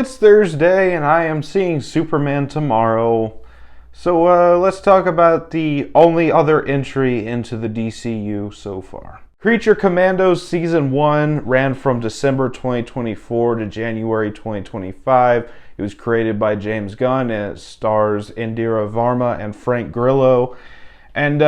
it's Thursday and I am seeing Superman tomorrow. So let's talk about the only other entry into the DCU so far. Creature Commandos Season 1 ran from December 2024 to January 2025. It was created by James Gunn and it stars Indira Varma and Frank Grillo. And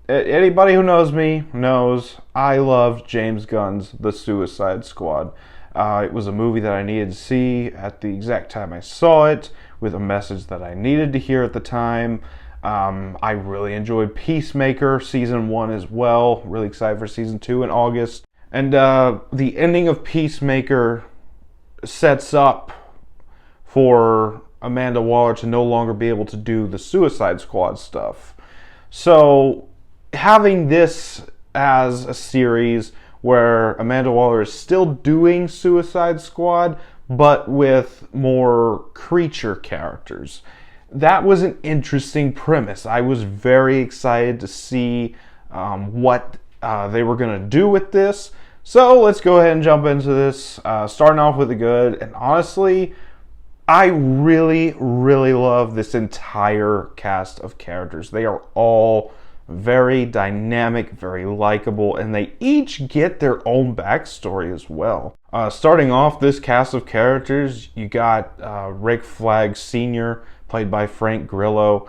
anybody who knows me knows I loved James Gunn's The Suicide Squad. It was a movie that I needed to see at the exact time I saw it, with a message that I needed to hear at the time. I really enjoyed Peacemaker Season 1 as well. Really excited for Season 2 in August. And the ending of Peacemaker sets up for Amanda Waller to no longer be able to do the Suicide Squad stuff. So having this as a series where Amanda Waller is still doing Suicide Squad, but with more creature characters. That was an interesting premise. I was very excited to see what they were going to do with this. So let's go ahead and jump into this. Starting off with the good. And honestly, I really, really love this entire cast of characters. They are all very dynamic, very likable, and they each get their own backstory as well. Starting off this cast of characters, you got Rick Flag Sr., played by Frank Grillo.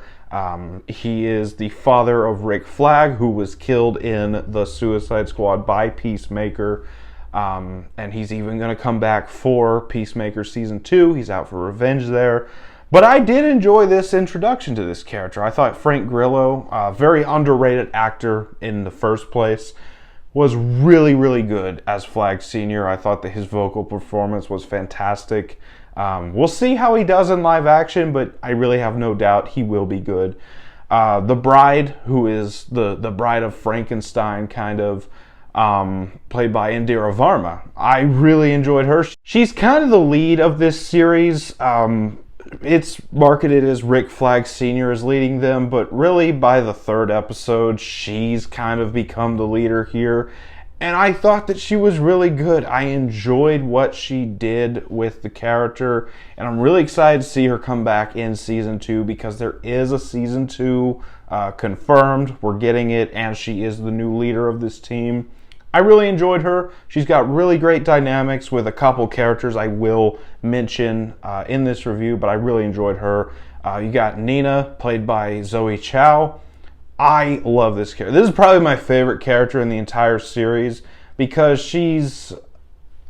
He is the father of Rick Flag, who was killed in the Suicide Squad by Peacemaker. And he's even going to come back for Peacemaker Season 2. He's out for revenge there. But I did enjoy this introduction to this character. I thought Frank Grillo, a very underrated actor in the first place, was really, really good as Flag Sr. I thought that his vocal performance was fantastic. We'll see how he does in live action, but I really have no doubt he will be good. The bride, who is the bride of Frankenstein, kind of, played by Indira Varma. I really enjoyed her. She's kind of the lead of this series. It's marketed as Rick Flag Sr. is leading them, but really by the third episode, she's kind of become the leader here. And I thought that she was really good. I enjoyed what she did with the character, and I'm really excited to see her come back in Season 2 because there is a Season 2 confirmed. We're getting it, and she is the new leader of this team. I really enjoyed her. She's got really great dynamics with a couple characters I will mention in this review, but I really enjoyed her. You got Nina, played by Zoe Chow. I love this character. This is probably my favorite character in the entire series because she's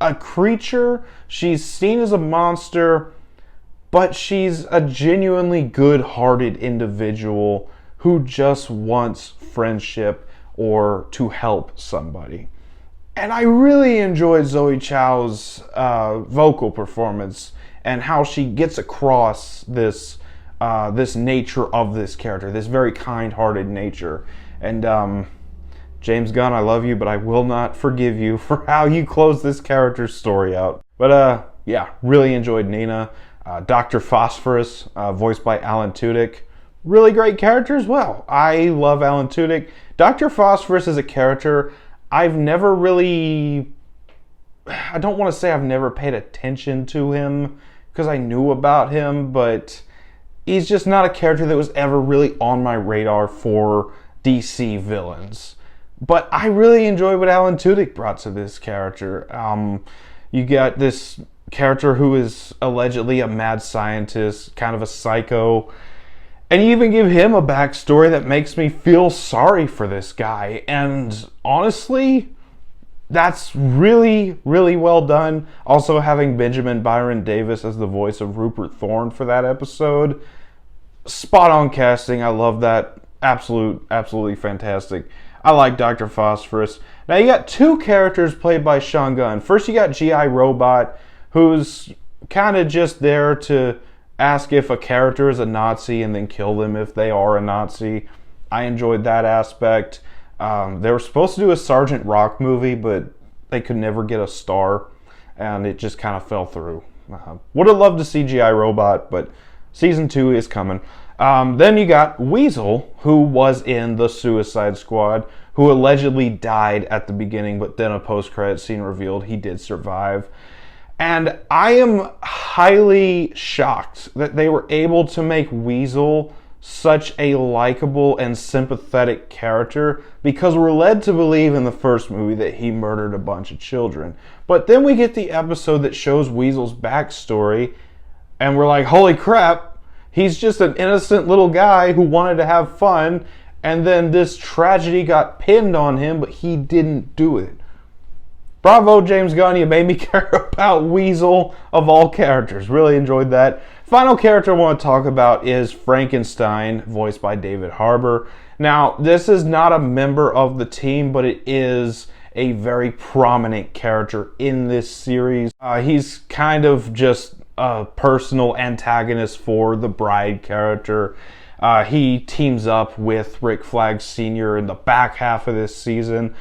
a creature. She's seen as a monster, but she's a genuinely good-hearted individual who just wants friendship or to help somebody. And I really enjoyed Zoe Chow's vocal performance and how she gets across this nature of this character, this very kind-hearted nature. And James Gunn, I love you, but I will not forgive you for how you close this character's story out. But yeah, really enjoyed Nina. Dr. Phosphorus, voiced by Alan Tudyk. Really great character as well. I love Alan Tudyk. Dr. Phosphorus is a character I've never really... I don't want to say I've never paid attention to him because I knew about him, but he's just not a character that was ever really on my radar for DC villains. But I really enjoyed what Alan Tudyk brought to this character. You got this character who is allegedly a mad scientist, kind of a psycho, and you even give him a backstory that makes me feel sorry for this guy. And honestly, that's really, really well done. Also having Benjamin Byron Davis as the voice of Rupert Thorne for that episode. Spot on casting. I love that. Absolutely fantastic. I like Dr. Phosphorus. Now you got two characters played by Sean Gunn. First you got G.I. Robot, who's kind of just there to ask if a character is a Nazi and then kill them if they are a Nazi. I enjoyed that aspect. They were supposed to do a Sergeant Rock movie, but they could never get a star, and it just kind of fell through. Would have loved to see G.I. Robot, but Season 2 is coming. Then you got Weasel, who was in the Suicide Squad, who allegedly died at the beginning, but then a post-credit scene revealed he did survive. And I am highly shocked that they were able to make Weasel such a likable and sympathetic character, because we're led to believe in the first movie that he murdered a bunch of children. But then we get the episode that shows Weasel's backstory, and we're like, holy crap, he's just an innocent little guy who wanted to have fun, and then this tragedy got pinned on him, but he didn't do it. Bravo, James Gunn, you made me care about Weasel of all characters. Really enjoyed that. Final character I want to talk about is Frankenstein, voiced by David Harbour. Now, this is not a member of the team, but it is a very prominent character in this series. He's kind of just a personal antagonist for the Bride character. He teams up with Rick Flag Sr. in the back half of this season.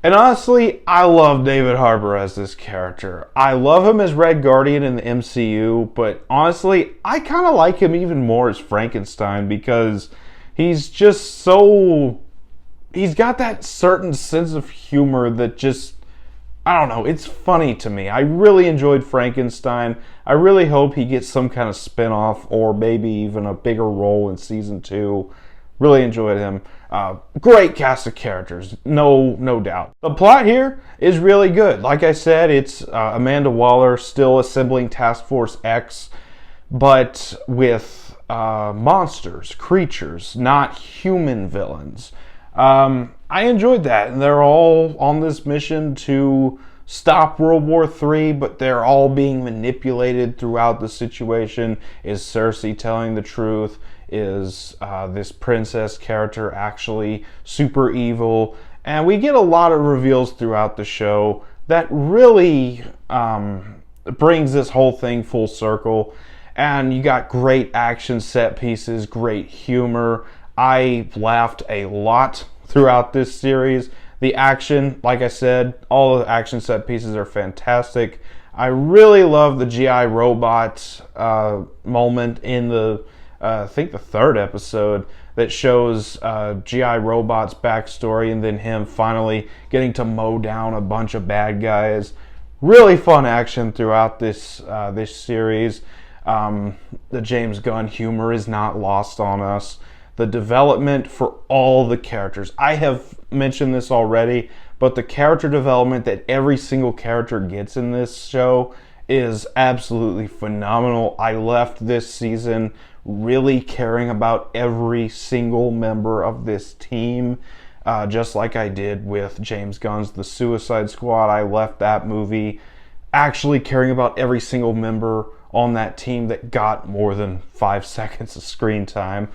And honestly, I love David Harbour as this character. I love him as Red Guardian in the MCU, but honestly, I kind of like him even more as Frankenstein, because he's just so... he's got that certain sense of humor that just... I don't know, it's funny to me. I really enjoyed Frankenstein. I really hope he gets some kind of spin-off or maybe even a bigger role in season 2. Really enjoyed him. Great cast of characters, no doubt. The plot here is really good. Like I said, it's Amanda Waller still assembling Task Force X, but with monsters, creatures, not human villains. I enjoyed that, and they're all on this mission to stop World War III, but they're all being manipulated throughout the situation. Is Cersei telling the truth? Is this princess character actually super evil? And we get a lot of reveals throughout the show that really brings this whole thing full circle. And you got great action set pieces, great humor. I laughed a lot throughout this series. The action, like I said, all the action set pieces are fantastic. I really love the GI robot moment in the I think the third episode, that shows GI Robot's backstory and then him finally getting to mow down a bunch of bad guys. Really fun action throughout this series. The James Gunn humor is not lost on us. The development for all the characters. I have mentioned this already, but the character development that every single character gets in this show is absolutely phenomenal. I left this season really caring about every single member of this team, just like I did with James Gunn's The Suicide Squad. I left that movie actually caring about every single member on that team that got more than 5 seconds of screen time.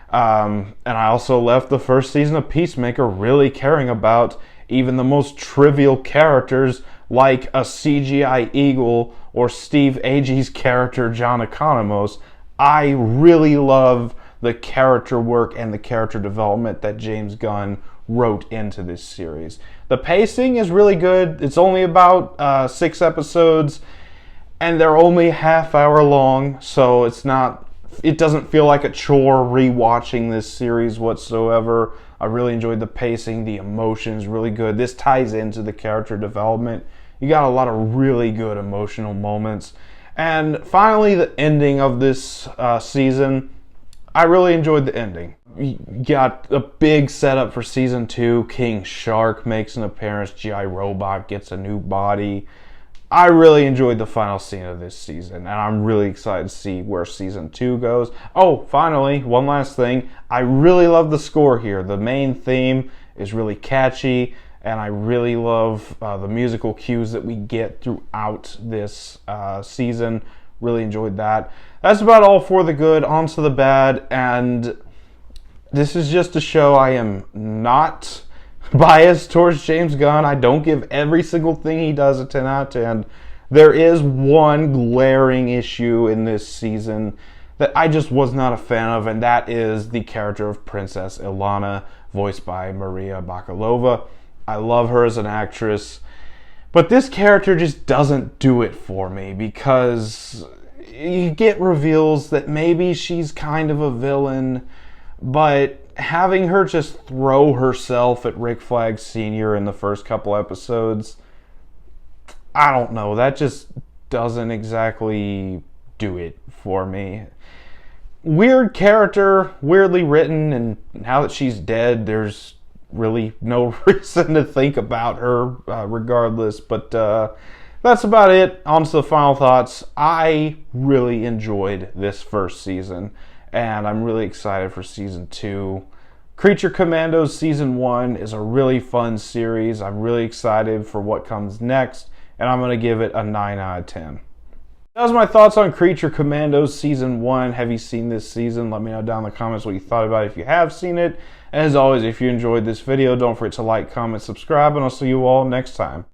And I also left the first season of Peacemaker really caring about even the most trivial characters like a CGI eagle or Steve Agee's character John Economos. I really love the character work and the character development that James Gunn wrote into this series. The pacing is really good. It's only about 6 episodes, and they're only half hour long, so it doesn't feel like a chore rewatching this series whatsoever. I really enjoyed the pacing. The emotions really good. This ties into the character development. You got a lot of really good emotional moments. And finally, the ending of this season, I really enjoyed the ending. You got a big setup for season 2. King Shark makes an appearance. GI Robot gets a new body. I really enjoyed the final scene of this season, and I'm really excited to see where season 2 goes. Oh, finally, one last thing. I really love the score here. The main theme is really catchy, and I really love the musical cues that we get throughout this season. Really enjoyed that. That's about all for the good. On to the bad. And this is just a show I am not biased towards James Gunn. I don't give every single thing he does a 10 out of 10. There is one glaring issue in this season that I just was not a fan of, and that is the character of Princess Ilana, voiced by Maria Bakalova. I love her as an actress, but this character just doesn't do it for me, because you get reveals that maybe she's kind of a villain, but having her just throw herself at Rick Flag Sr. in the first couple episodes, I don't know, that just doesn't exactly do it for me. Weird character, weirdly written, and now that she's dead, there's really no reason to think about her regardless. But that's about it. On to the final thoughts. I really enjoyed this first season, and I'm really excited for season 2. Creature Commandos season 1 is a really fun series. I'm really excited for what comes next, and I'm going to give it a 9 out of 10. That was my thoughts on Creature Commandos season 1. Have you seen this season? Let me know down in the comments what you thought about it if you have seen it. And as always, if you enjoyed this video, don't forget to like, comment, subscribe, and I'll see you all next time.